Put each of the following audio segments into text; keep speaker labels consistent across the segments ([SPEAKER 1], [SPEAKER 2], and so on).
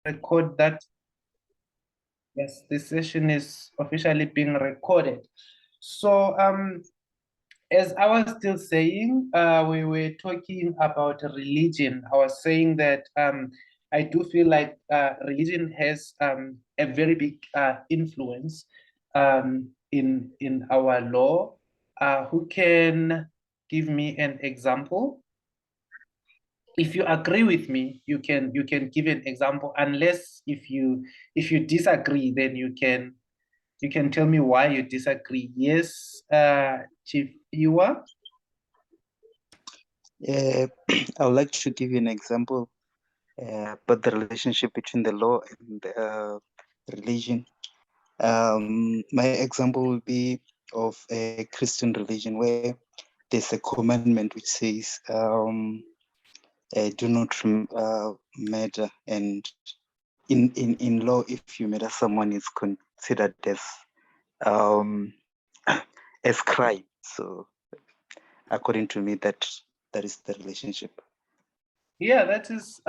[SPEAKER 1] record that. Yes, this session is officially being recorded. So as I was still saying, we were talking about religion. I was saying that I do feel like religion has a very big influence in our law. Who can give me an example? If you agree with me, you can give an example. Unless if you disagree, then you can tell me why you disagree. Yes, Chief Iwa.
[SPEAKER 2] I would like to give you an example about the relationship between the law and religion. My example will be of a Christian religion where there's a commandment which says, do not murder. And in law, if you murder someone, it's considered um, as crime. So according to me, that is the relationship.
[SPEAKER 1] Yeah, that is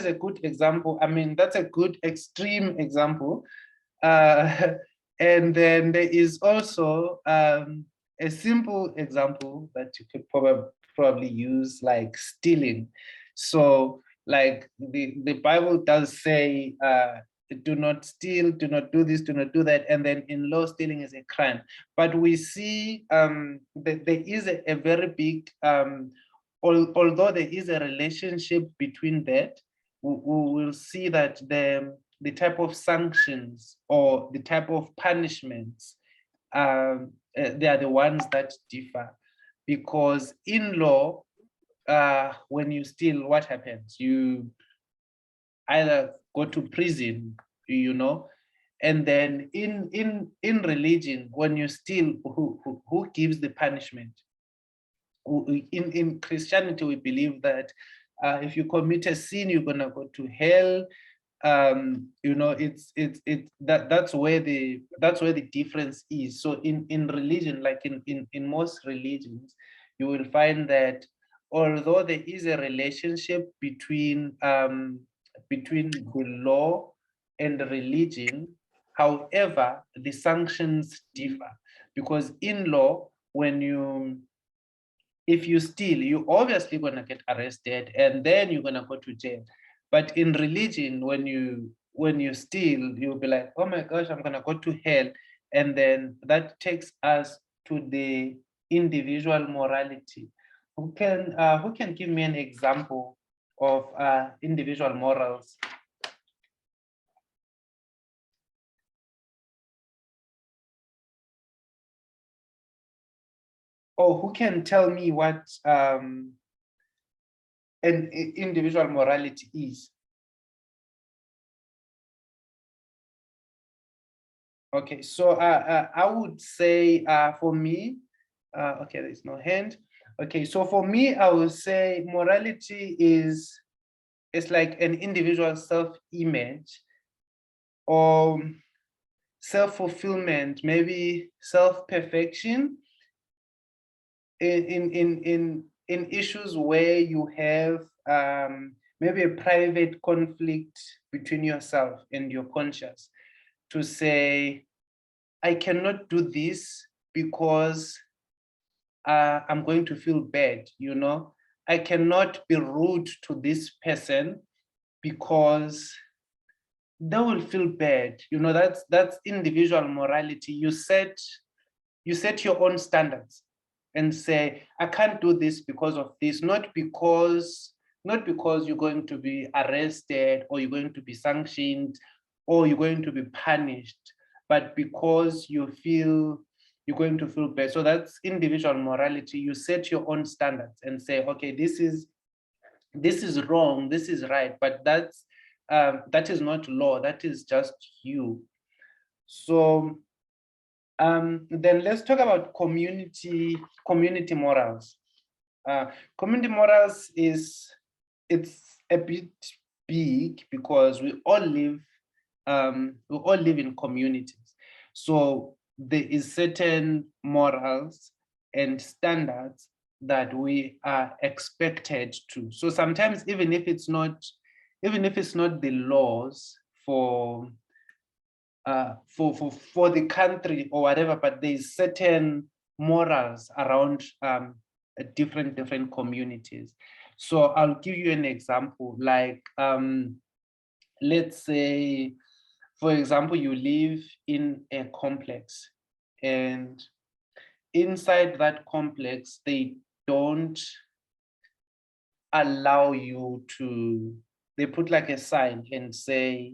[SPEAKER 1] a good example. I mean, that's a good extreme example. And then there is also a simple example that you could probably use, like stealing. So like the Bible does say do not steal, do not do this, do not do that, and then in law stealing is a crime. But we see that there is a very big although there is a relationship between that, we will see that the type of sanctions or the type of punishments, they are the ones that differ. Because in law, when you steal, what happens? You either go to prison, and then in religion, when you steal, who gives the punishment? In Christianity, we believe that if you commit a sin, you're gonna go to hell. That's where the difference is. So in religion, like in most religions, you will find that although there is a relationship between the law and the religion, however, the sanctions differ. Because in law, if you steal, you're obviously going to get arrested and then you're going to go to jail. But in religion, when you steal, you'll be like, oh my gosh, I'm going to go to hell. And then that takes us to the individual morality. Who can give me an example of individual morals? Or who can tell me what an individual morality is? Okay, so I would say for me, okay, there's no hand. Okay, so for me, I would say morality it's like an individual self-image or self-fulfillment, maybe self-perfection in issues where you have maybe a private conflict between yourself and your conscience, to say, I cannot do this because I'm going to feel bad, I cannot be rude to this person because they will feel bad. That's individual morality. You set your own standards and say, I can't do this because of this, not because you're going to be arrested or you're going to be sanctioned or you're going to be punished, but because you feel you're going to feel bad. So that's individual morality. You set your own standards and say, okay, this is wrong, this is right, but that is not law, that is just you. So then let's talk about community morals. Community morals it's a bit big because we all live in communities. So there is certain morals and standards that we are expected to. So sometimes, even if it's not even if it's not the laws for the country or whatever, but there's certain morals around different communities. So I'll give you an example, like let's say, for example, you live in a complex, and inside that complex, they don't allow you to, they put like a sign and say,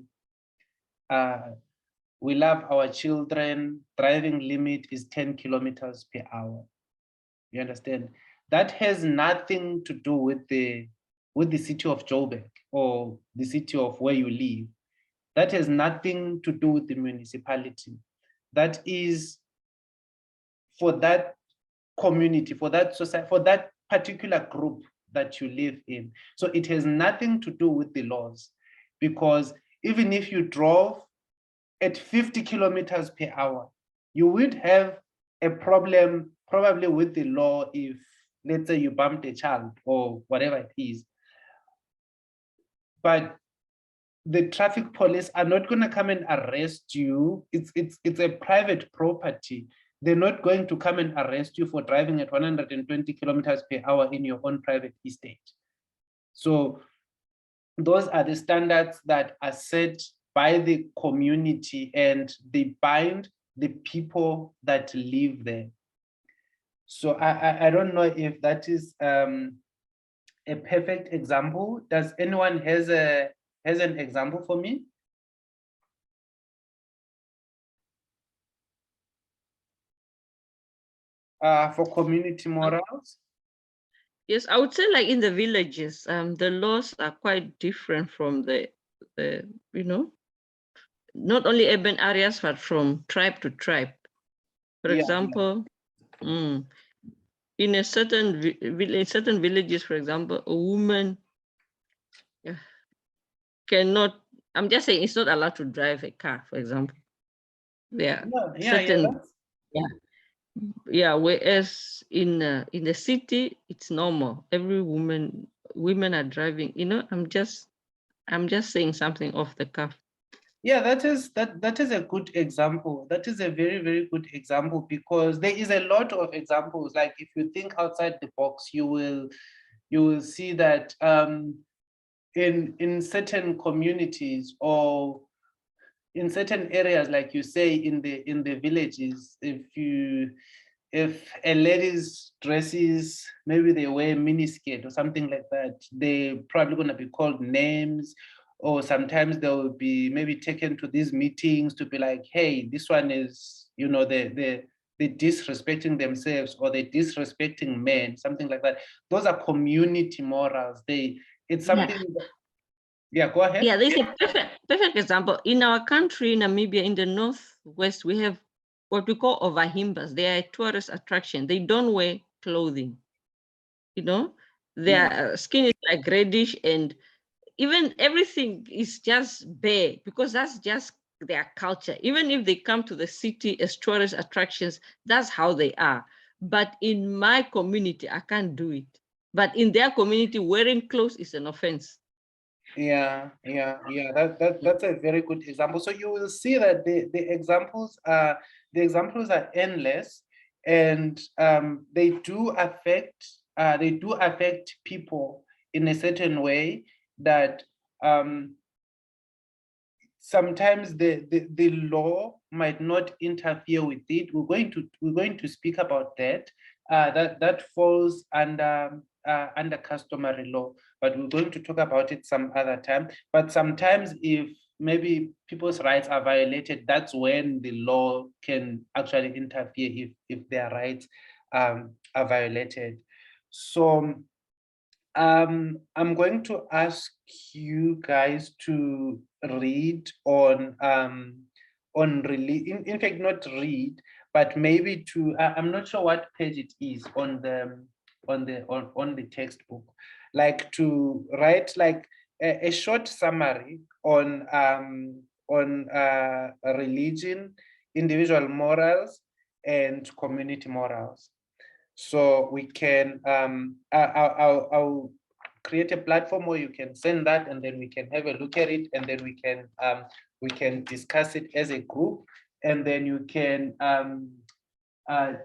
[SPEAKER 1] we love our children, driving limit is 10 kilometers per hour. You understand? That has nothing to do with the city of Joburg or the city of where you live. That has nothing to do with the municipality. That is for that community, for that society, for that particular group that you live in. So it has nothing to do with the laws, because even if you drove at 50 kilometers per hour, you would have a problem probably with the law if, let's say, you bumped a child or whatever it is. But the traffic police are not going to come and arrest you. It's a private property. They're not going to come and arrest you for driving at 120 kilometers per hour in your own private estate. So those are the standards that are set by the community, and they bind the people that live there. So I don't know if that is a perfect example. Does anyone has an example for me? For community morals?
[SPEAKER 3] Yes, I would say like in the villages, the laws are quite different from the you know, not only urban areas, but from tribe to tribe. For example, in a certain villages, for example, a woman cannot, I'm just saying, it's not allowed to drive a car, for example. Whereas in the city, it's normal. Every women are driving. You know, I'm just saying something off the cuff.
[SPEAKER 1] Yeah, that is a good example. That is a very, very good example, because there is a lot of examples. Like if you think outside the box, you will see that in certain communities or in certain areas, like you say, in the villages, if a lady's dresses, maybe they wear miniskirt or something like that, they're probably going to be called names, or sometimes they'll be maybe taken to these meetings to be like, hey, this one is, you know, they're disrespecting themselves, or they're disrespecting men, something like that. Those are community morals. It's something. Yeah, go ahead.
[SPEAKER 3] Yeah, there's a perfect example. In our country, Namibia, in the northwest, we have what we call overhimbas. They are a tourist attraction. They don't wear clothing. You know, their skin is like reddish, and even everything is just bare, because that's just their culture. Even if they come to the city as tourist attractions, that's how they are. But in my community, I can't do it. But in their community, wearing clothes is an offense.
[SPEAKER 1] Yeah. That's a very good example. So you will see that the examples are endless, and they do affect people in a certain way that sometimes the law might not interfere with it. We're going to speak about that. That falls under customary law, but we're going to talk about it some other time. But sometimes if maybe people's rights are violated, that's when the law can actually interfere if their rights are violated. So I'm going to ask you guys to read on in fact, not read, but maybe to I'm not sure what page it is on the textbook, like to write like a short summary on religion, individual morals, and community morals. So we can I'll create a platform where you can send that, and then we can have a look at it, and then we can discuss it as a group, and then you can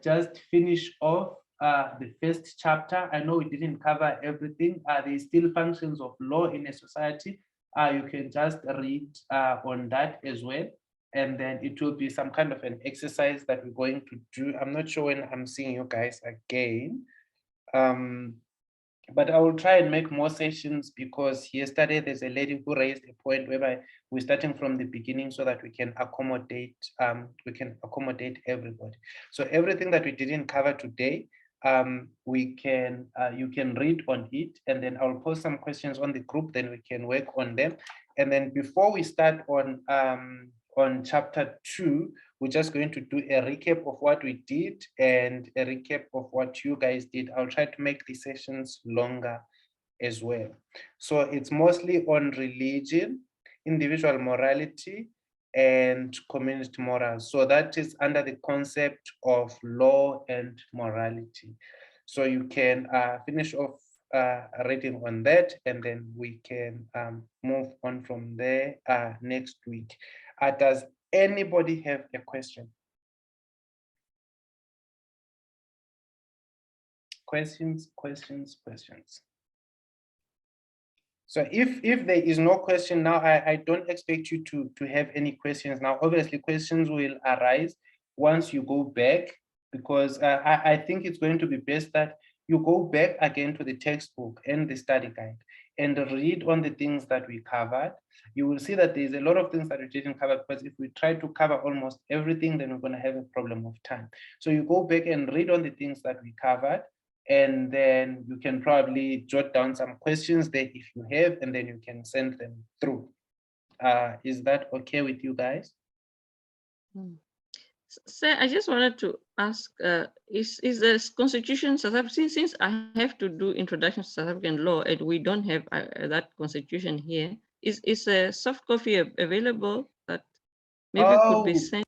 [SPEAKER 1] just finish off the first chapter. I know we didn't cover everything. There's still functions of law in a society. You can just read on that as well. And then it will be some kind of an exercise that we're going to do. I'm not sure when I'm seeing you guys again. But I will try and make more sessions, because yesterday there's a lady who raised a point whereby we're starting from the beginning so that we can accommodate everybody. So everything that we didn't cover today, you can read on it, and then I'll post some questions on the group, then we can work on them. And then before we start on chapter 2, we're just going to do a recap of what we did and a recap of what you guys did. I'll try to make the sessions longer as well. So it's mostly on religion, individual morality, and community morals. So that is under the concept of law and morality. So you can finish off reading on that, and then we can move on from there next week. Does anybody have a question? Questions. So if there is no question now, I don't expect you to have any questions now. Obviously, questions will arise once you go back, because I think it's going to be best that you go back again to the textbook and the study guide and read on the things that we covered. You will see that there's a lot of things that we didn't cover, because if we try to cover almost everything, then we're going to have a problem of time. So you go back and read on the things that we covered, and then you can probably jot down some questions there if you have, and then you can send them through. Is that okay with you guys?
[SPEAKER 3] Sir, I just wanted to ask, is the Constitution South African, since I have to do introduction to South African law and we don't have that Constitution here, is a soft copy available that maybe could be sent?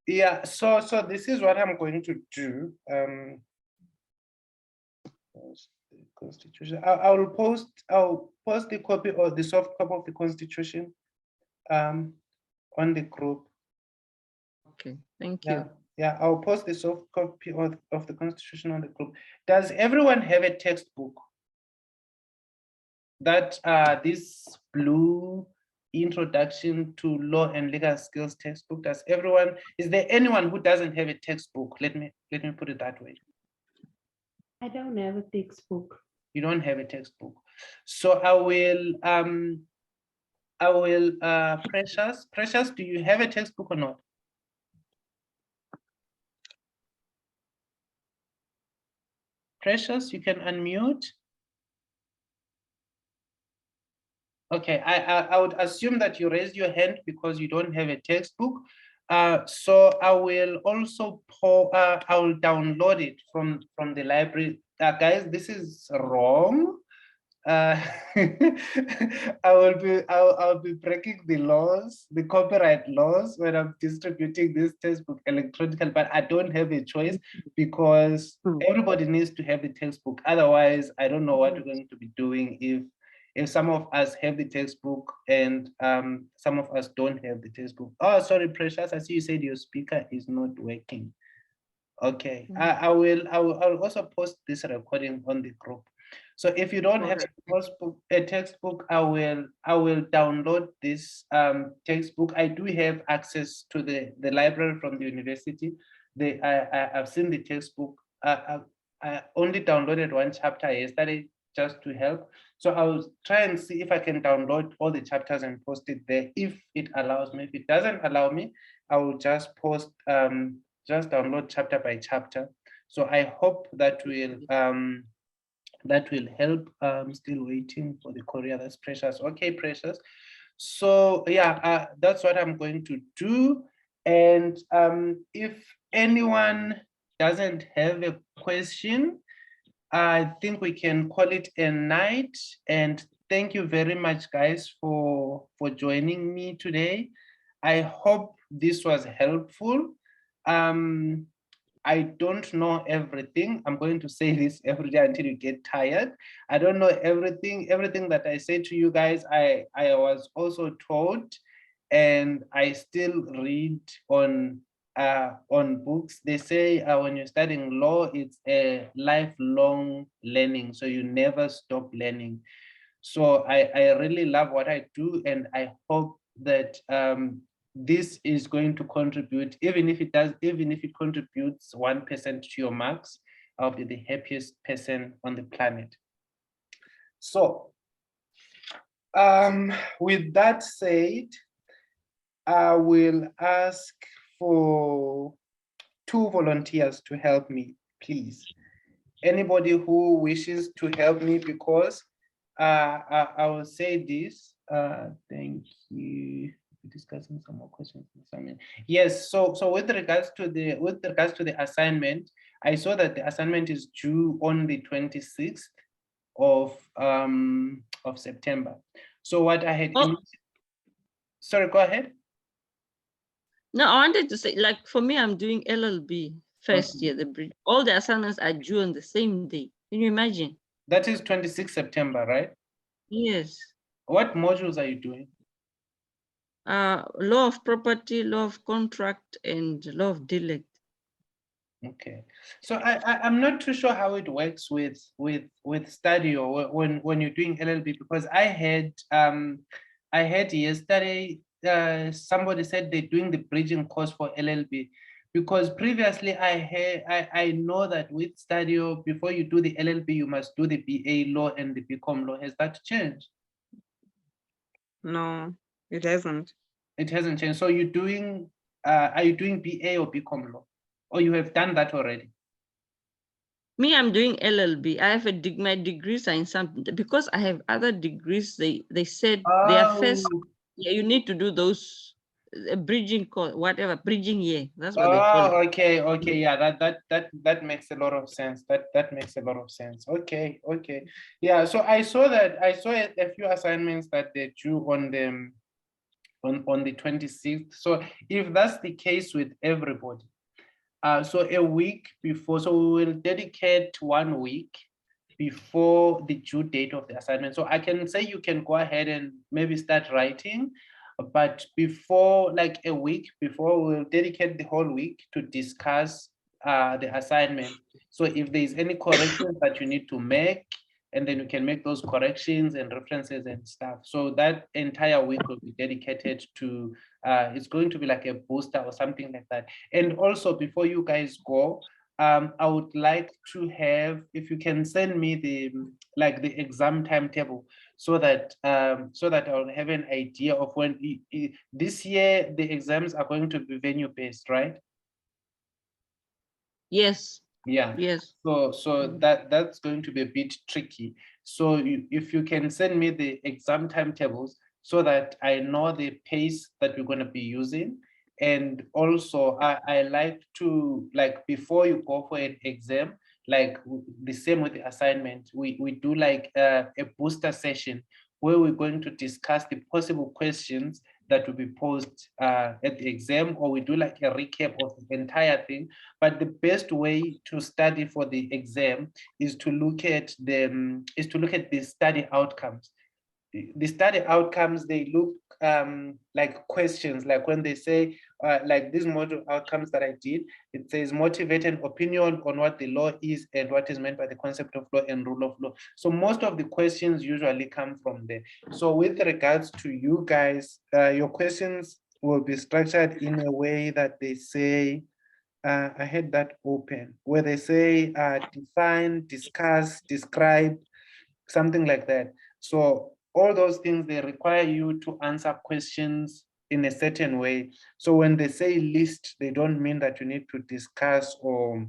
[SPEAKER 1] Yeah, so this is what I'm going to do. Constitution. I'll post the copy or the soft copy of the Constitution on the group.
[SPEAKER 3] Okay, thank you.
[SPEAKER 1] Yeah, I'll post the soft copy of the Constitution on the group. Does everyone have a textbook? That this blue Introduction to Law and Legal Skills textbook. Is there anyone who doesn't have a textbook? Let me put it that way.
[SPEAKER 4] I don't have a textbook.
[SPEAKER 1] You don't have a textbook. So I will Precious, do you have a textbook or not? Precious, you can unmute. Okay, I would assume that you raised your hand because you don't have a textbook. So I will also I will download it from the library. Guys, this is wrong. I'll be breaking the laws, the copyright laws, when I'm distributing this textbook electronically, but I don't have a choice because everybody needs to have the textbook. Otherwise, I don't know what we're going to be doing if some of us have the textbook and some of us don't have the textbook. Oh, sorry, Precious, I see you said your speaker is not working. Okay, I will also post this recording on the group. So if you don't have a textbook, I will download this textbook. I do have access to the library from the university. I've seen the textbook. I only downloaded one chapter yesterday just to help. So I'll try and see if I can download all the chapters and post it there if it allows me. If it doesn't allow me, I will just post, just download chapter by chapter. So I hope that will help. I'm still waiting for the courier. That's Precious. Okay, Precious. So yeah, that's what I'm going to do. And if anyone doesn't have a question, I think we can call it a night. And thank you very much, guys, for joining me today. I hope this was helpful. I don't know everything. I'm going to say this every day until you get tired. I don't know everything. Everything that I say to you guys, I was also taught, and I still read on books. They say when you're studying law, it's a lifelong learning, so you never stop learning. So I really love what I do, and I hope that this is going to contribute, even if it contributes 1% to your marks, I'll be the happiest person on the planet. So with that said, I will ask for 2 volunteers to help me, please. Anybody who wishes to help me, because I will say this. Thank you. Discussing some more questions. Yes. So with regards to the assignment, I saw that the assignment is due on the 26th of September. So what I had.
[SPEAKER 3] Oh.
[SPEAKER 1] Sorry, go ahead.
[SPEAKER 3] No, I wanted to say, like, for me, I'm doing LLB first year. All the assignments are due on the same day. Can you imagine?
[SPEAKER 1] That is 26 September, right?
[SPEAKER 3] Yes.
[SPEAKER 1] What modules are you doing?
[SPEAKER 3] Law of property, law of contract, and law of delect.
[SPEAKER 1] Okay, so I'm not too sure how it works with study or when you're doing LLB, because I had yesterday somebody said they're doing the bridging course for LLB, because previously I know that with Stadio, before you do the LLB, you must do the BA law and the BCom law. Has that changed?
[SPEAKER 5] No, it hasn't.
[SPEAKER 1] It hasn't changed. So you're doing, are you doing BA or BCom law? Or you have done that already?
[SPEAKER 3] Me, I'm doing LLB. I have my degrees are in some, because I have other degrees. They said they are first. Yeah, you need to do those bridging course, whatever bridging year. That's what they call it.
[SPEAKER 1] Okay, yeah, that makes a lot of sense. That makes a lot of sense. Okay, yeah. So I saw a few assignments that they're due on them on the 26th. So if that's the case with everybody, so a week before, so we will dedicate 1 week before the due date of the assignment. So I can say you can go ahead and maybe start writing, but before, like a week before, we'll dedicate the whole week to discuss the assignment. So if there's any corrections that you need to make, and then you can make those corrections and references and stuff. So that entire week will be dedicated to, it's going to be like a booster or something like that. And also, before you guys go, I would like to have, if you can send me the exam timetable, so that I'll have an idea of when this year the exams are going to be venue based, right?
[SPEAKER 3] Yes.
[SPEAKER 1] Yeah.
[SPEAKER 3] Yes.
[SPEAKER 1] So that's going to be a bit tricky. So if you can send me the exam timetables, so that I know the pace that we're going to be using. And also I like to, like, before you go for an exam, like the same with the assignment, we do like a booster session where we're going to discuss the possible questions that will be posed at the exam, or we do like a recap of the entire thing. But the best way to study for the exam is to look at the study outcomes. The study outcomes, they look like questions, like when they say, like these module outcomes that I did, it says motivate an opinion on what the law is and what is meant by the concept of law and rule of law. So most of the questions usually come from there. So with regards to you guys, your questions will be structured in a way that they say, I had that open, where they say define, discuss, describe, something like that. So all those things, they require you to answer questions in a certain way. So when they say list, they don't mean that you need to discuss or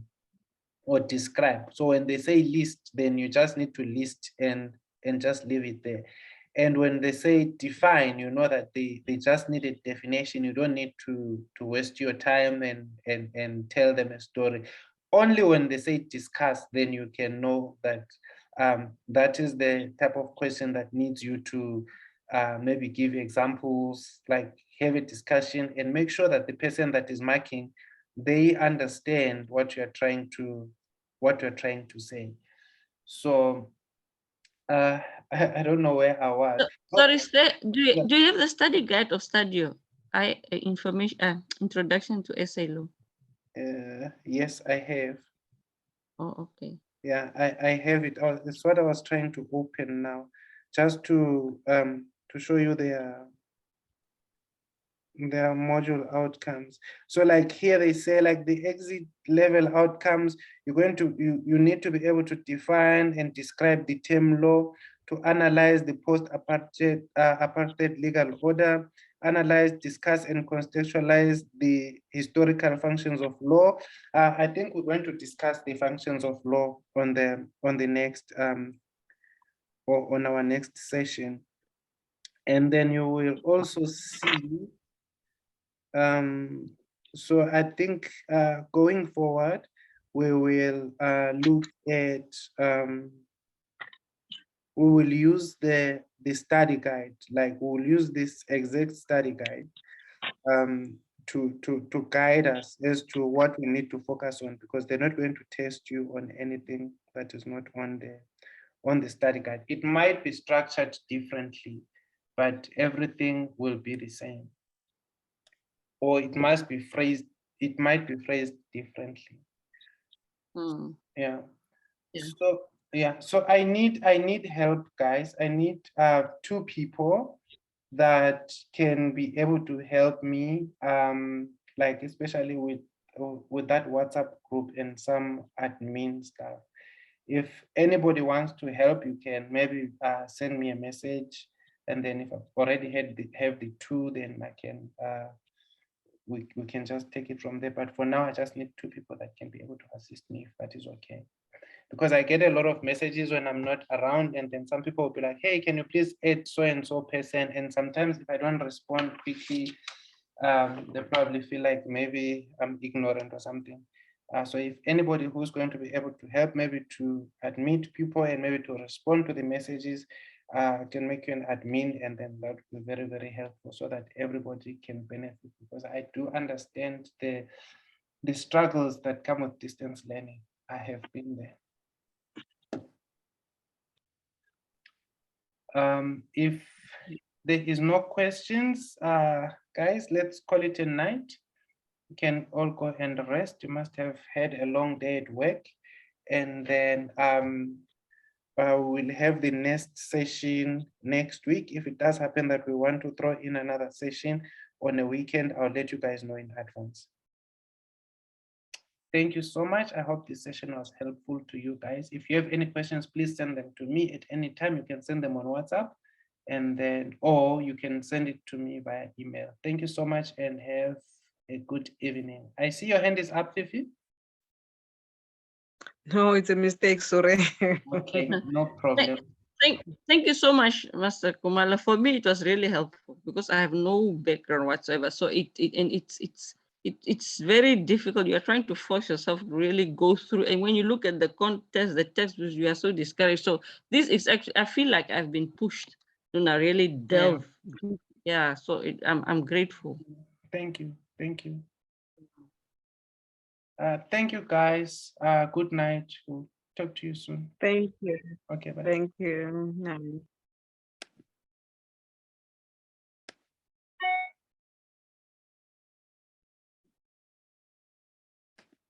[SPEAKER 1] describe. So when they say list, then you just need to list and just leave it there. And when they say define, you know that they just need a definition. You don't need to waste your time and tell them a story. Only when they say discuss, then you can know that that is the type of question that needs you to maybe give examples, like have a discussion, and make sure that the person that is marking they understand what you're trying to say. So I don't know where I was.
[SPEAKER 3] Sorry, do you,
[SPEAKER 1] yeah.
[SPEAKER 3] do you have the study guide of Stadio? Information introduction to essay law.
[SPEAKER 1] Yes, I have.
[SPEAKER 3] Oh, okay.
[SPEAKER 1] Yeah, I have it. It's what I was trying to open now, just to show you their module outcomes. So like here they say like the exit level outcomes, you're going to you need to be able to define and describe the term law, to analyze the post-apartheid apartheid legal order, analyze, discuss, and contextualize the historical functions of law. I think we're going to discuss the functions of law on the next or on our next session. And then you will also see so I think going forward, we will look at we will use the study guide, like we'll use this exact study guide to guide us as to what we need to focus on, because they're not going to test you on anything that is not on the study guide. It might be structured differently, but everything will be the same, or it might be phrased differently. Yeah. So yeah, so I need help, guys. I need 2 people that can be able to help me, like especially with that WhatsApp group and some admin stuff. If anybody wants to help, you can maybe send me a message, and then if I've already have the 2, then I can we can just take it from there. But for now, I just need 2 people that can be able to assist me, if that is okay. Because I get a lot of messages when I'm not around, and then some people will be like, hey, can you please add so-and-so person? And sometimes if I don't respond quickly, they probably feel like maybe I'm ignorant or something. So if anybody who's going to be able to help, maybe to admit people and maybe to respond to the messages, can make you an admin, and then that would be very, very helpful, so that everybody can benefit, because I do understand the struggles that come with distance learning. I have been there. If there is no questions, guys, let's call it a night. You can all go and rest. You must have had a long day at work. And then we'll have the next session next week. If it does happen that we want to throw in another session on a weekend, I'll let you guys know in advance. Thank you so much. I hope this session was helpful to you guys. If you have any questions, please send them to me at any time. You can send them on WhatsApp, and then, or you can send it to me via email. Thank you so much, and have a good evening. I see your hand is up, Fifi.
[SPEAKER 5] No, it's a mistake, sorry.
[SPEAKER 1] Okay, no problem.
[SPEAKER 3] Thank you so much, Master Kumala. For me, it was really helpful because I have no background whatsoever. So it's very difficult. You're trying to force yourself to really go through. And when you look at the context, the textbooks, you are so discouraged. So this is actually, I feel like I've been pushed to now really delve. Yeah, so I'm grateful.
[SPEAKER 1] Thank you. Thank you. Thank you, guys. Good night. We'll talk to you soon.
[SPEAKER 5] Thank you.
[SPEAKER 1] Okay, bye.
[SPEAKER 5] Thank you.